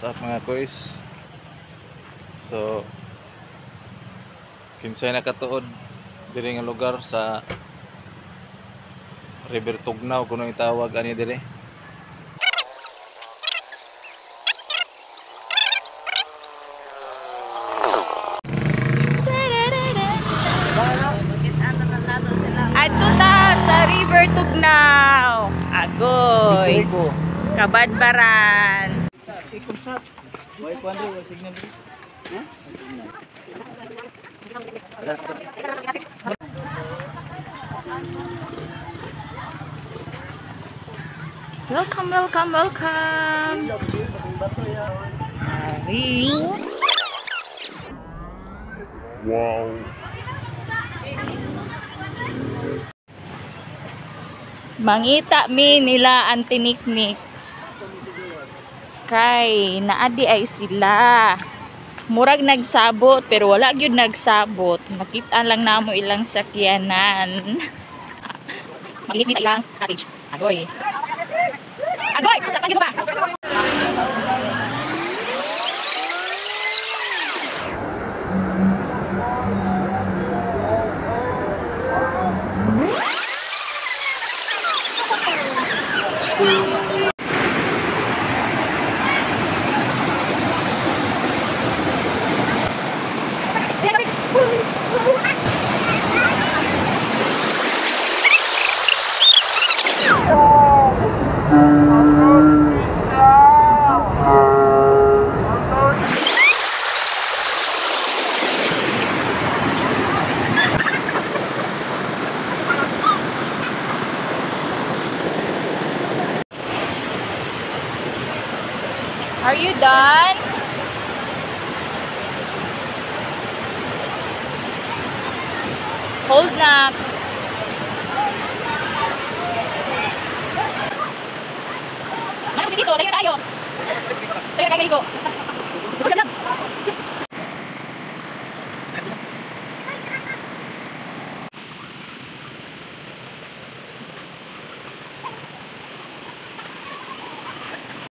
What's up mga kuys? So kinsay nakatuod diri nga lugar sa River Tugnaw kuno itawag ani diri. Adto ta sa River Tugnaw. Agoy. Kabadbaran. Welcome, welcome, welcome. Wow. Mangita mi nila ang tiniknik. Kay naadi ay sila. Murag nagsabot pero wala gyud nagsabot. Nakita lang namo ilang sakyanan. Maglis sa ilang cottage. Agoy. Agoy, sakay gyud ba? Are you done? Hold na. Ano si dito? Tayo tayo. Tayo tayo.